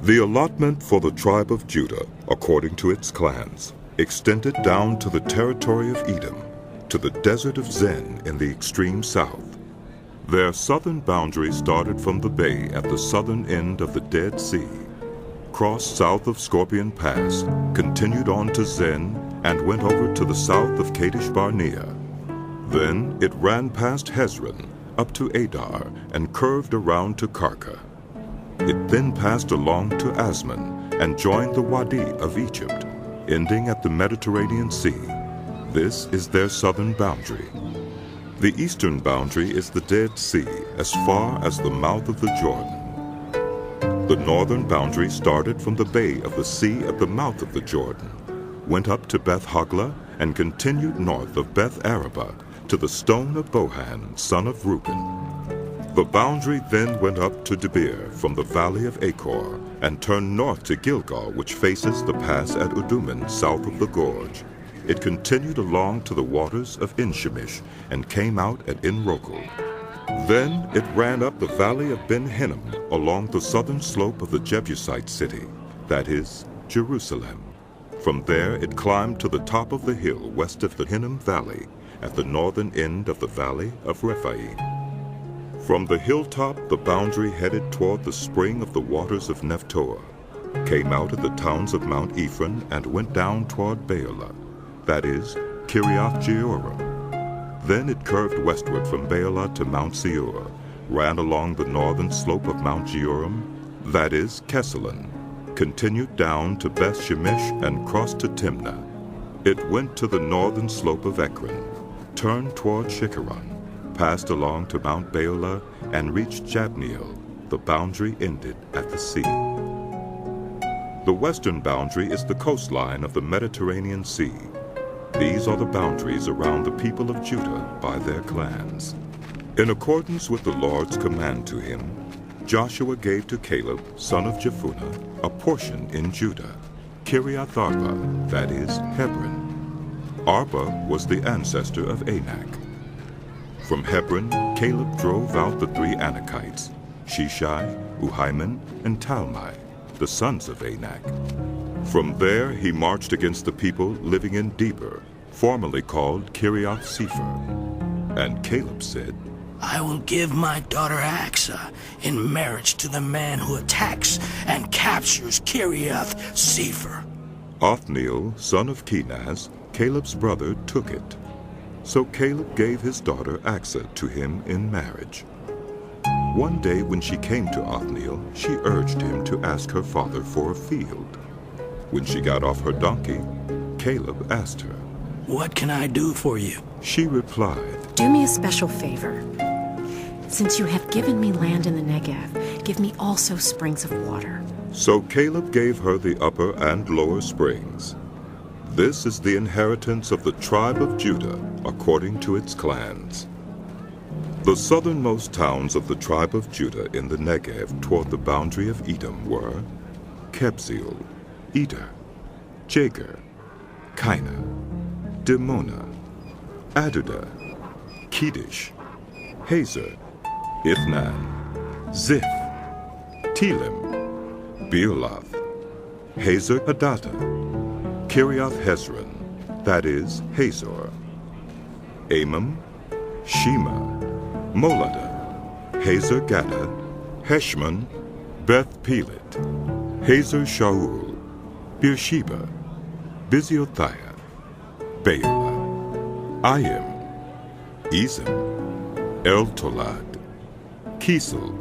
The allotment for the tribe of Judah, according to its clans, extended down to the territory of Edom, to the Desert of Zin in the extreme south. Their southern boundary started from the bay at the southern end of the Dead Sea, crossed south of Scorpion Pass, continued on to Zin, and went over to the south of Kadesh Barnea. Then it ran past Hezron, up to Addar, and curved around to Karka. It then passed along to Azmon and joined the Wadi of Egypt, ending at the Mediterranean Sea. This is their southern boundary. The eastern boundary is the Dead Sea, as far as the mouth of the Jordan. The northern boundary started from the bay of the sea at the mouth of the Jordan, went up to Beth Hoglah, and continued north of Beth Arabah to the Stone of Bohan, son of Reuben. The boundary then went up to Debir from the Valley of Achor, and turned north to Gilgal, which faces the Pass of Adummim south of the gorge. It continued along to the waters of En Shemesh, and came out at En Rogel. Then it ran up the Valley of Ben Hinnom along the southern slope of the Jebusite city, that is, Jerusalem. From there it climbed to the top of the hill west of the Hinnom Valley, at the northern end of the Valley of Rephaim. From the hilltop, the boundary headed toward the spring of the waters of Nephtoah, came out at the towns of Mount Ephron, and went down toward Baalah, that is, Kiriath Jearim. Then it curved westward from Baalah to Mount Seir, ran along the northern slope of Mount Jearim, that is, Kesalon, continued down to Beth Shemesh, and crossed to Timnah. It went to the northern slope of Ekron, turned toward Shikharon, passed along to Mount Baalah, and reached Jabneel. The boundary ended at the sea. The western boundary is the coastline of the Mediterranean Sea. These are the boundaries around the people of Judah by their clans. In accordance with the Lord's command to him, Joshua gave to Caleb, son of Jephunneh, a portion in Judah, Kiriath Arabah, that is, Hebron. Arba was the ancestor of Anak. From Hebron, Caleb drove out the 3 Anakites, Sheshai, Uhiman, and Talmai, the sons of Anak. From there he marched against the people living in Debir, formerly called Kiriath Sefer. And Caleb said, I will give my daughter Achsah in marriage to the man who attacks and captures Kiriath Sefer. Othniel, son of Kenaz, Caleb's brother, took it. So Caleb gave his daughter Achsah to him in marriage. One day when she came to Othniel, she urged him to ask her father for a field. When she got off her donkey, Caleb asked her, What can I do for you? She replied, Do me a special favor. Since you have given me land in the Negev, give me also springs of water. So Caleb gave her the upper and lower springs. This is the inheritance of the tribe of Judah, according to its clans. The southernmost towns of the tribe of Judah in the Negev toward the boundary of Edom were Kebzeel, Eder, Jager, Kaina, Dimona, Adudah, Kedesh, Hazer, Ithnan, Ziph, Telem, Bealoth, Hazer Hadattah, Kiriath Hezron, that is, Hazor, Amam, Shema, Moladah, Hazer Gaddah, Heshmon, Beth Pelet, Hazer Shaul, Beersheba, Biziothia, Baalah, Ayim, Ezem, El Tolad, Kisel,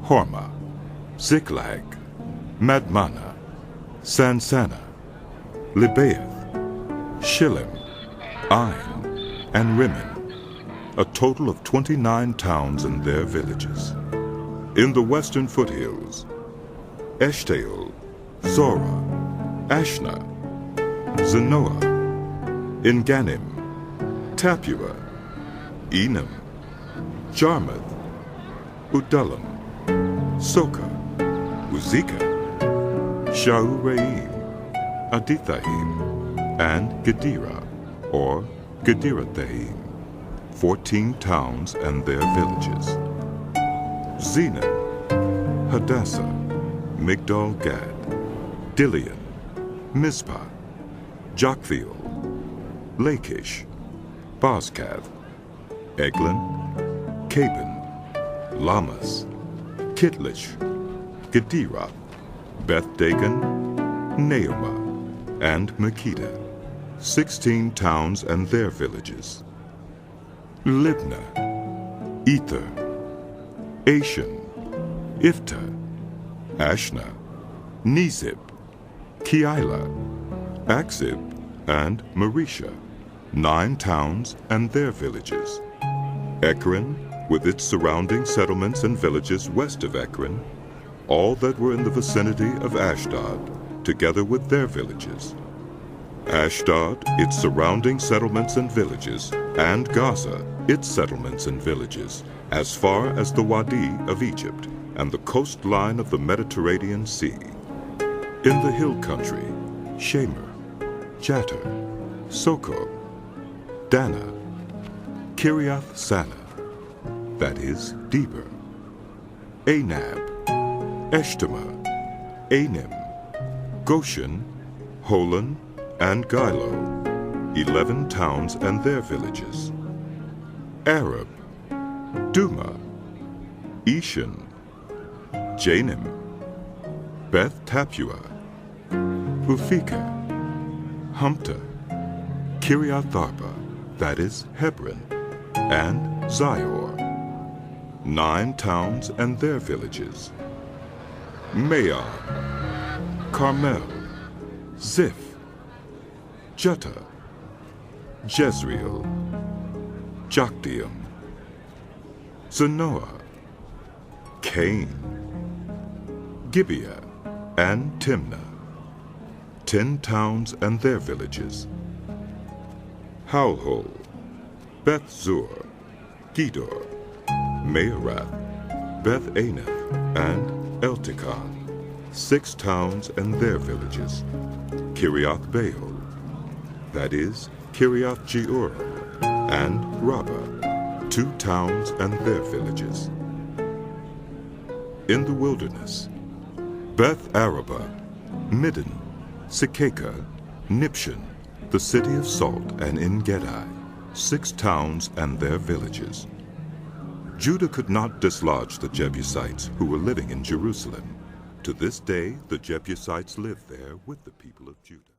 Hormah, Ziklag, Madmana, Sansana, Libaoth, Shillim, Ain, and Rimmon, a total of 29 towns and their villages. In the western foothills, Eshtaol, Zorah, Ashna, Zanoah, Enganim, Tapua, Enam, Jarmuth, Udullam, Soka, Uzika, Shauraim, Adithaim, and Gedera, or Gederathim, 14 towns and their villages. Zenan, Hadassah, Migdal-Gad, Dilian, Mizpah, Joktheel, Lachish, Bozkath, Eglon, Caban, Lamas, Kitlish, Gederoth, Beth Dagon, Naamah, and Makkedah, 16 towns and their villages. Libnah, Ether, Ashan, Iftah, Ashna, Nezib, Keilah, Akzib, and Marisha, 9 towns and their villages. Ekron, with its surrounding settlements and villages west of Ekron, all that were in the vicinity of Ashdod, together with their villages. Ashdod, its surrounding settlements and villages, and Gaza, its settlements and villages, as far as the Wadi of Egypt and the coastline of the Mediterranean Sea. In the hill country, Shemer, Jatir, Soko, Dana, Kiriath Sana, that is, Debir, Anab, Eshtemoa, Anim, Goshen, Holon, and Gilo, 11 towns and their villages. Arab, Duma, Eshan, Janim, Beth Tappuah, Uphekah, Humpta, Kiriath Arba, that is, Hebron, and Zior, 9 towns and their villages. Maon, Carmel, Ziph, Juttah, Jezreel, Jokdeam, Zanoah, Cain, Gibeah, and Timnah, 10 towns and their villages. Halhol, Beth Zur, Gedor, Meerath, Beth Anath, and Eltekon, 6 towns and their villages. Kiriath Baal, that is, Kiriath Jearim, and Rabbah, 2 towns and their villages. In the wilderness, Beth Arabah, Middin, Sekeka, Nibshan, the city of salt, and En-Gedi, 6 towns and their villages. Judah could not dislodge the Jebusites who were living in Jerusalem. To this day, the Jebusites live there with the people of Judah.